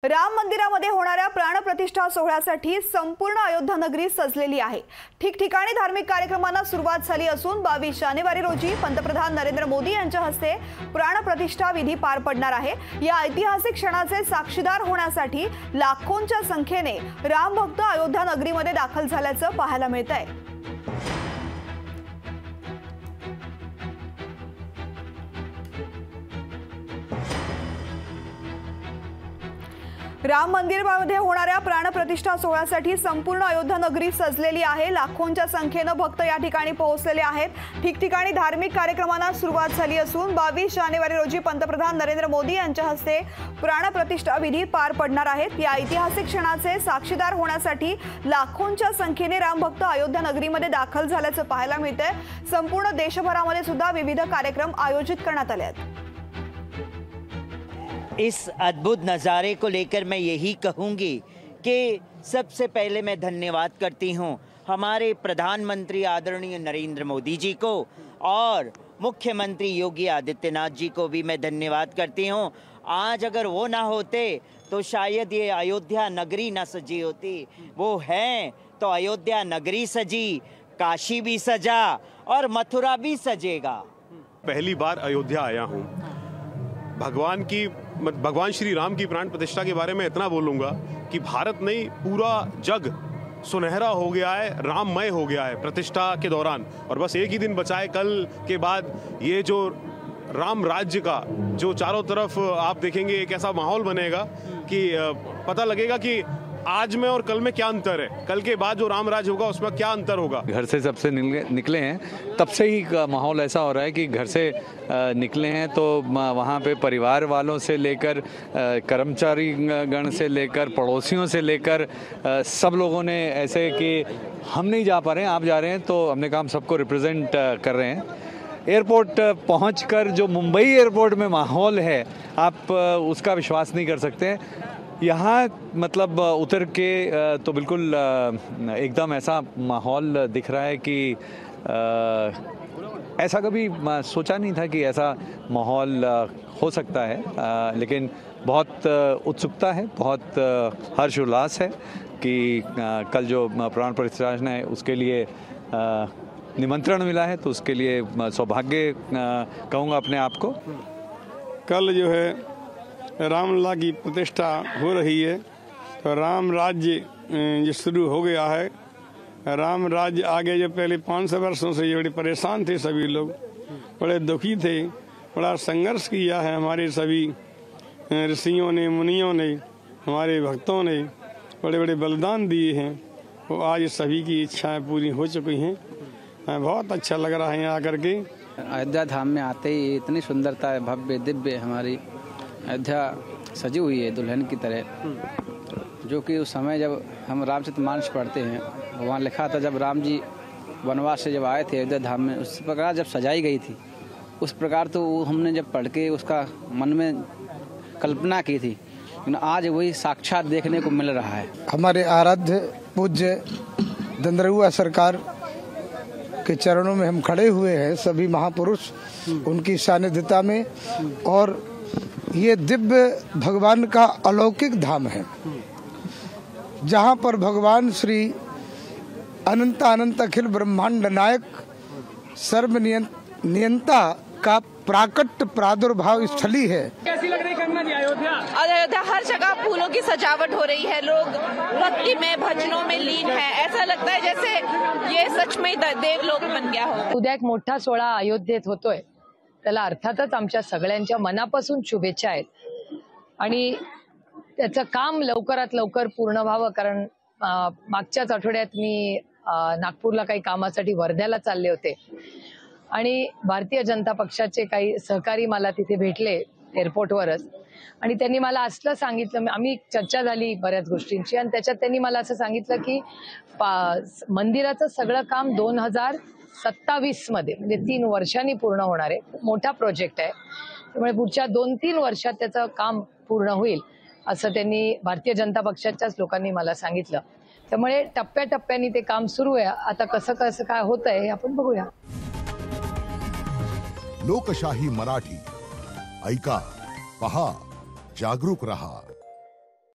राम मंदिरामध्ये होणाऱ्या प्राणप्रतिष्ठा सोहळ्यासाठी संपूर्ण अयोध्या नगरी सजलेली आहे। ठिकठिकाणी धार्मिक कार्यक्रमांना सुरुवात झाली असून 22 जानेवारी रोजी पंतप्रधान नरेंद्र मोदी यांच्या हस्ते प्राणप्रतिष्ठा विधी पार पडणार आहे। या ऐतिहासिक क्षणाचे साक्षीदार होण्यासाठी लाखोंच्या संख्येने राम भक्त अयोध्या नगरीमध्ये दाखल झाल्याचं पाहायला मिळतंय। राम मंदिरामध्ये होणाऱ्या प्राणप्रतिष्ठा सोहळ्यासाठी संपूर्ण अयोध्या नगरी सजलेली आहे। लाखोंच्या संख्येने भक्त या ठिकाणी पोहोचलेले आहेत। ठिकठिकाणी धार्मिक कार्यक्रमांना सुरुवात झाली असून 22 जानेवारी रोजी पंतप्रधान नरेंद्र मोदी यांच्या हस्ते प्राणप्रतिष्ठा विधी पार पडणार आहेत। या ऐतिहासिक क्षणाचे साक्षीदार होण्यासाठी लाखोंच्या संख्येने राम भक्त अयोध्या नगरीमध्ये दाखल झाल्याचं पाहायला मिळतंय। संपूर्ण देशभरामध्ये सुद्धा विविध कार्यक्रम आयोजित करण्यात आले आहेत। इस अद्भुत नज़ारे को लेकर मैं यही कहूँगी कि सबसे पहले मैं धन्यवाद करती हूँ हमारे प्रधानमंत्री आदरणीय नरेंद्र मोदी जी को और मुख्यमंत्री योगी आदित्यनाथ जी को भी मैं धन्यवाद करती हूँ। आज अगर वो ना होते तो शायद ये अयोध्या नगरी ना सजी होती। वो हैं तो अयोध्या नगरी सजी, काशी भी सजा और मथुरा भी सजेगा। पहली बार अयोध्या आया हूँ। भगवान श्री राम की प्राण प्रतिष्ठा के बारे में इतना बोलूँगा कि भारत नहीं पूरा जग सुनहरा हो गया है, राममय हो गया है प्रतिष्ठा के दौरान। और बस एक ही दिन बचा है, कल के बाद ये जो राम राज्य का जो चारों तरफ आप देखेंगे एक ऐसा माहौल बनेगा कि पता लगेगा कि आज में और कल में क्या अंतर है, कल के बाद जो राम राज होगा उसमें क्या अंतर होगा। घर से सबसे निकले हैं तब से ही माहौल ऐसा हो रहा है कि घर से निकले हैं तो वहाँ पे परिवार वालों से लेकर कर्मचारी गण से लेकर पड़ोसियों से लेकर सब लोगों ने ऐसे कि हम नहीं जा पा रहे हैं, आप जा रहे हैं, तो हमने कहा हम सबको रिप्रेजेंट कर रहे हैं। एयरपोर्ट पहुंचकर जो मुंबई एयरपोर्ट में माहौल है आप उसका विश्वास नहीं कर सकते। यहाँ मतलब उतर के तो बिल्कुल एकदम ऐसा माहौल दिख रहा है कि ऐसा कभी सोचा नहीं था कि ऐसा माहौल हो सकता है। लेकिन बहुत उत्सुकता है, बहुत हर्षोल्लास है कि कल जो प्राण प्रतिष्ठा है उसके लिए निमंत्रण मिला है, तो उसके लिए सौभाग्य कहूँगा अपने आप को। कल जो है रामलला की प्रतिष्ठा हो रही है, तो राम राज्य जो शुरू हो गया है। राम राज्य आगे जो पहले 500 वर्षों से ये बड़े परेशान थे, सभी लोग बड़े दुखी थे, बड़ा संघर्ष किया है हमारे सभी ऋषियों ने, मुनियों ने, हमारे भक्तों ने बड़े बड़े बलिदान दिए हैं। वो आज सभी की इच्छाएं पूरी हो चुकी हैं। बहुत अच्छा लग रहा है यहाँ आकर के। अयोध्या धाम में आते ही इतनी सुंदरता है, भव्य दिव्य हमारी अयोध्या सजी हुई है दुल्हन की तरह। जो कि उस समय जब हम रामचरितमानस पढ़ते हैं, वहाँ लिखा था जब राम जी वनवास से जब आए थे अयोध्या धाम में, उस प्रकार जब सजाई गई थी उस प्रकार तो हमने जब पढ़ के उसका मन में कल्पना की थी, लेकिन आज वही साक्षात देखने को मिल रहा है। हमारे आराध्य पूज्य दंदरुआ सरकार के चरणों में हम खड़े हुए हैं, सभी महापुरुष उनकी सानिध्यता में। और ये दिव्य भगवान का अलौकिक धाम है, जहाँ पर भगवान श्री अनंत अनंत अखिल ब्रह्मांड नायक सर्व नियंता का प्राकट प्रादुर्भाव स्थली है। कैसी लग रही कन्या जी अयोध्या? अयोध्या हर जगह फूलों की सजावट हो रही है, लोग भक्ति में भजनों में लीन है। ऐसा लगता है जैसे ये सच में देवलोक बन गया हो। उद्या एक मोठा सोहळा अयोध्येत होतोय, त्याला अर्थातच आमच्या सगळ्यांच्या मनापासून शुभेच्छा आहेत आणि त्याचं काम लवकरात लवकर पूर्ण व्हावं। कारण मागच्याच आठवड्यात मी नागपूरला काही कामासाठी वर्ध्याला चालले होते आणि भारतीय जनता पक्षाचे काही सहकारी मला तिथे भेटले एअरपोर्टवरच, आणि त्यांनी मला असलं सांगितलं, आम्ही चर्चा झाली बऱ्याच गोष्टींची, आणि त्याच्यात त्यांनी मला असं सांगितलं की मंदिराचं सगळं काम 2027 मध्ये म्हणजे 3 वर्षांनी पूर्ण होणार आहे। मोठा प्रोजेक्ट आहे, त्यामुळे पुढच्या 2-3 वर्षात त्याचं काम पूर्ण होईल असं त्यांनी भारतीय जनता पक्षाच्याच लोकांनी मला सांगितलं। त्यामुळे टप्प्याटप्प्याने ते काम सुरू आहे। आता कसं कसं काय होतंय हे आपण बघूया। लोकशाही मराठी ऐका, पहा, जागरूक रहा।